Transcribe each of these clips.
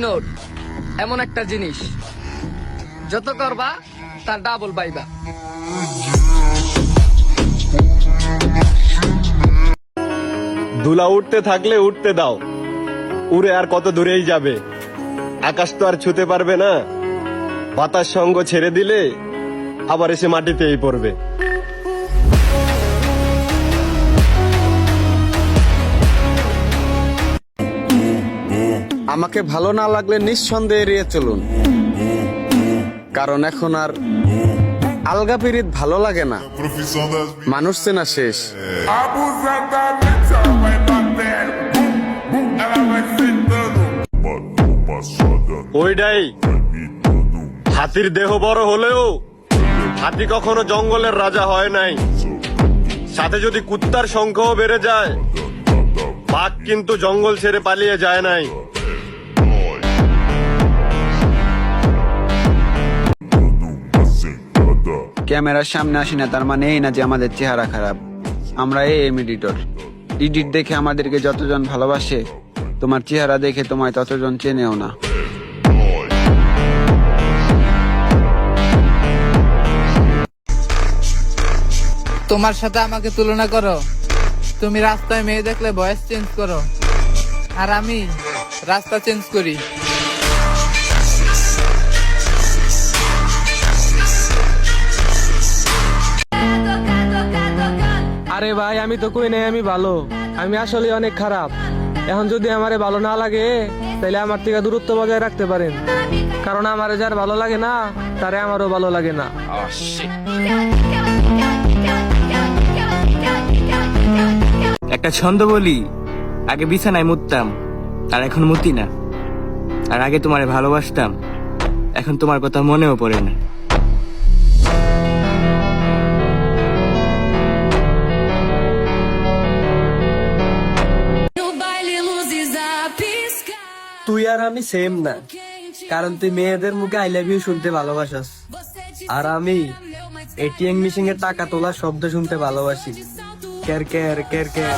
Ignore এমন একটা জিনিস, যত করবা তার ডাবল পাইবা। ধুলা উঠতে থাকলে উঠতে দাও, উড়ে আর কত দূরেই যাবে, আকাশ তো আর ছুতে পারবে না। বাতাস সঙ্গ ছেড়ে দিলে আবার এসে মাটিতেই পড়বে। আমাকে ভালো না লাগলে নিঃসন্দেহে এড়িয়ে চলুন, কারণ এখন আর আলগা পিরিত ভালো লাগে না, মানুষ চেনা শেষ। ওইটাই, হাতির দেহ বড় হলেও হাতি কখনো জঙ্গলের রাজা হয় নাই। সাথে যদি কুত্তার সংখ্যাও বেড়ে যায়, বাঘ কিন্তু জঙ্গল ছেড়ে পালিয়ে যায় নাই। ক্যামেরার সামনে আসি না তার মানে এই না যে আমাদের চেহারা খারাপ। আমরা এডিটর, এডিট দেখে আমাদেরকে যতজন ভালোবাসে, তোমার চেহারা দেখে তোমায় ততজন চেনেও না। তোমার সাথে আমাকে তুলনা করো। তুমি রাস্তায় মেয়ে দেখলে ভয়েস চেঞ্জ করো, আর আমি রাস্তা চেঞ্জ করি। আরে ভাই, আমি তো কই নাই আমি ভালো, আমি আসলে অনেক খারাপ। এখন যদি আমারে ভালো না লাগে তাহলে আমার থেকে দূরত্ব বজায় রাখতে পারেন, কারণ আমারে যার ভালো লাগে না তারে আমারও ভালো লাগে না। একটা ছন্দ বলি, আগে বিছানায় মুততাম আর এখন মুতি না। আর আগে তোমারে ভালোবাসতাম, এখন তোমার কথা মনেও পড়ে না। তুই আর আমি সেম না, কারণ তুই মেয়েদের মুখে আই লাভ ইউ শুনতে ভালোবাসিস, আর আমি এটিএম মেশিন এর টাকা তোলার শব্দ শুনতে ভালোবাসি। কের কের কের কের।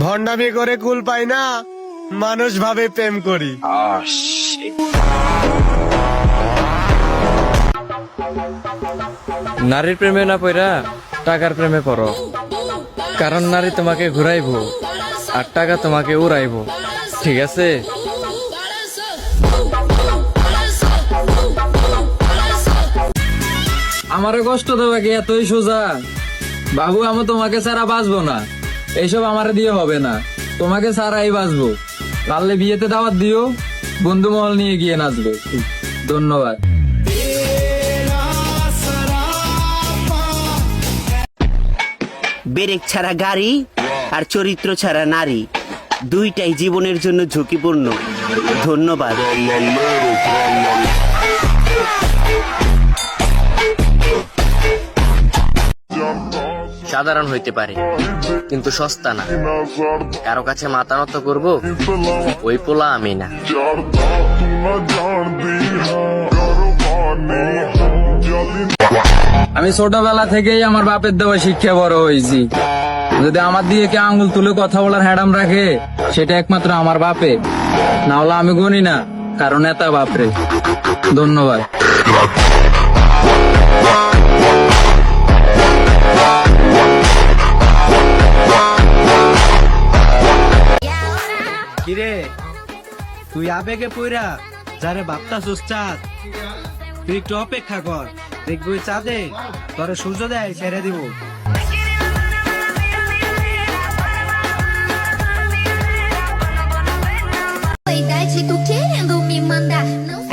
ভণ্ডামি করে কুল পাই না, মানুষ ভাবে প্রেম করি। নারীর প্রেমে না পড়া টাকার প্রেমে পড়ো, কারণ নারী তোমাকে ঘুরাইবো আর টাকা তোমাকে উড়াইবো, ঠিক আছে? আমারে কষ্ট দেওয়া কি এতই সোজা? বাবু, আমি তোমাকে ছাড়া বাঁচবো না, এইসব আমারে দিয়ে হবে না, তোমাকে ছাড়াই বাঁচবো। পারলে বিয়েতে দাওয়াত দিও, বন্ধু মহল নিয়ে গিয়ে নাচবো। ধন্যবাদ। ব্রেক ছাড়া গাড়ি আর চরিত্র ছাড়া নারী, দুইটাই জীবনের জন্য ঝুঁকিপূর্ণ। ধন্যবাদ। সাধারণ হইতে পারে কিন্তু সস্তা না। কারো কাছে মাথা নত করবো ওই পোলা আমি না। আমি ছোটবেলা থেকেই আমার বাপের দেওয়া শিক্ষা বড় হয়েছি। যদি আমার দিয়ে কে আঙ্গুল তুলে কথা বলার হ্যাডাম রাখে, সেটা একমাত্র আমার বাপে, না হলে আমি গনি না, কারণ এতা বাপরে। ধন্যবাদ। কিরে, তুই আবেগে পইরা যারে বাপটা সুস্তাদ, তুই একটু অপেক্ষা কর, দেখবি চাঁদে তোরে সূর্য দেয় ছেড়ে দিব।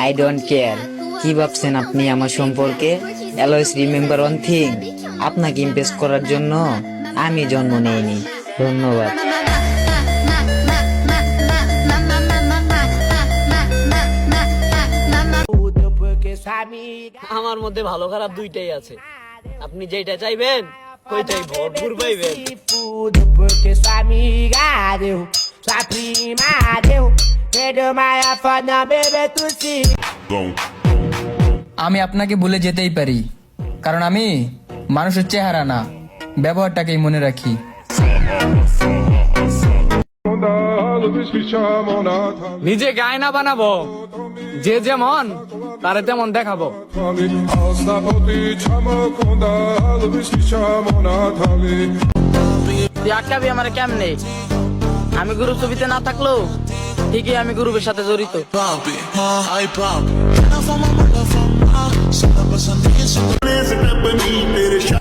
I don't care. কি ভাবছেন আপনি আমার সম্পর্কে? অলওয়েজ রিমেম্বার ওয়ান থিং, আপনাকে ইমপ্রেস করার জন্য আমি জন্ম নেইনি। ধন্যবাদ। আমার মধ্যে ভালো খারাপ দুইটাই আছে, আপনি যেটা চাইবেন ওইটাই ভরপুর পাইবেন। আমি আপনাকে ভুলে যেতেই পারি, কারণ আমি মানুষের চেহারা না, ব্যবহারটাকেই মনে রাখি। নিজেকে আয়না বানাবো, যে যেমন তারে তেমন দেখাবো। তুই আটকাবি আমার কেমনে? আমি গুরু ছবিতে না থাকলেও ঠিকই আমি গ্রুপের সাথে জড়িত।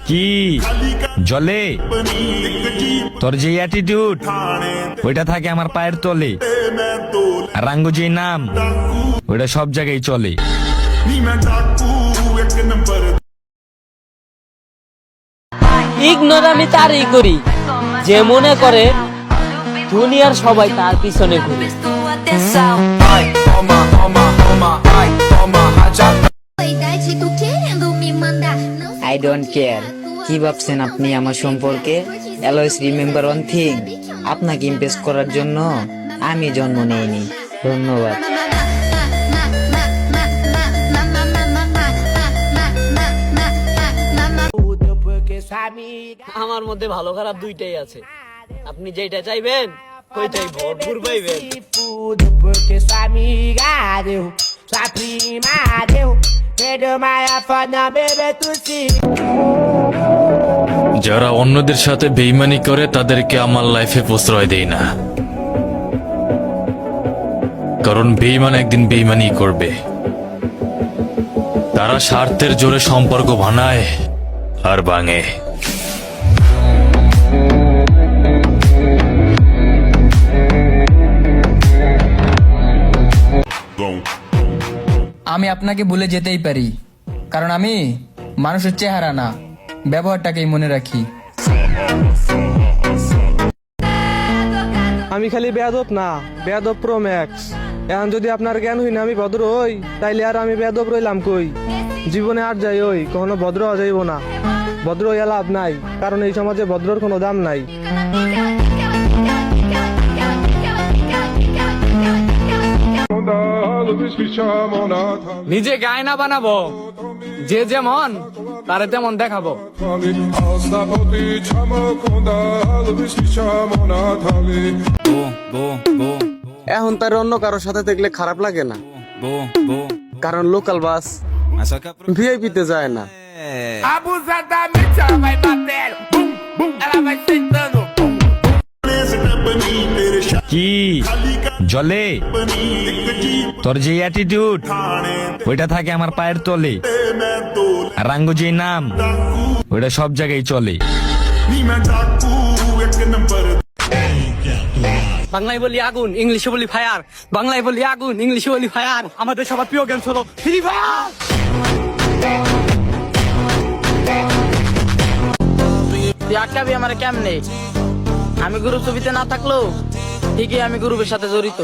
কি জলে তোর যে অ্যাটিটিউড ওইটা থাকে আমার পায়ের তলে, আর রাঙ্গু যে নাম ওইটা সব জায়গায় চলে। ইগনোর আমি তারই করি যে মনে করে দুনিয়ার সবাই তার পিছনে ঘুরে। I don't care. কি ভাবছেন আপনি আমার সম্পর্কে? অলওয়েজ রিমেম্বার ওয়ান থিং, আপনাকে ইমপ্রেস করার জন্য আমি জন্ম নেইনি। ধন্যবাদ। আমার মধ্যে ভালো খারাপ দুইটাই আছে, আপনি যেটা চাইবেন ওইটাই ভরপুর পাইবেন। যারা অন্যদের সাথে বেইমানি করে তাদেরকে আমার লাইফে প্রশ্রয় দেই না, কারণ বেইমান একদিন বেইমানি করবে। তারা স্বার্থের জোরে সম্পর্ক বানায় আর ভাঙে। আমি আপনাকে ভুলে যেতেই পারি, কারণ আমি মানুষের চেহারা না, ব্যবহারটাকেই মনে রাখি। আমি খালি বেয়াদব না, বেয়াদব প্রো ম্যাক্স। এখন যদি আপনার জ্ঞান হই না আমি ভদ্র হই, তাইলে আর আমি বেয়াদব রইলাম কই? জীবনে আর যাই হই, কখনো ভদ্র হওয়া যাইব না। ভদ্র হইয়া লাভ নাই, কারণ এই সমাজে ভদ্রর কোনো দাম নাই। নিজেকে আয়না বানাবো, যে যেমন তারে তেমন দেখাবো। এখন তার অন্য কারোর সাথে দেখলে খারাপ লাগে না, কারণ লোকাল বাস ভিআইপি তে যায় না। কি জলে তোর যে অ্যাটিটিউড ওইটা থাকে আমার পায়ের তলে, আর রাঙ্গু যে নাম ওইটা সব জায়গায় চলে। বাংলায় বলি আগুন, ইংলিশে বলি ফায়ার। বাংলায় বলি আগুন, ইংলিশে বলি ফায়ার। আমাদের সবার প্রিয় গেম হলো ফ্রি ফায়ার। তুই আটকাবি আমার কেমনে? আমি গ্রুপ ছবিতে না থাকলেও ঠিকই আমি গ্রুপের সাথে জড়িত।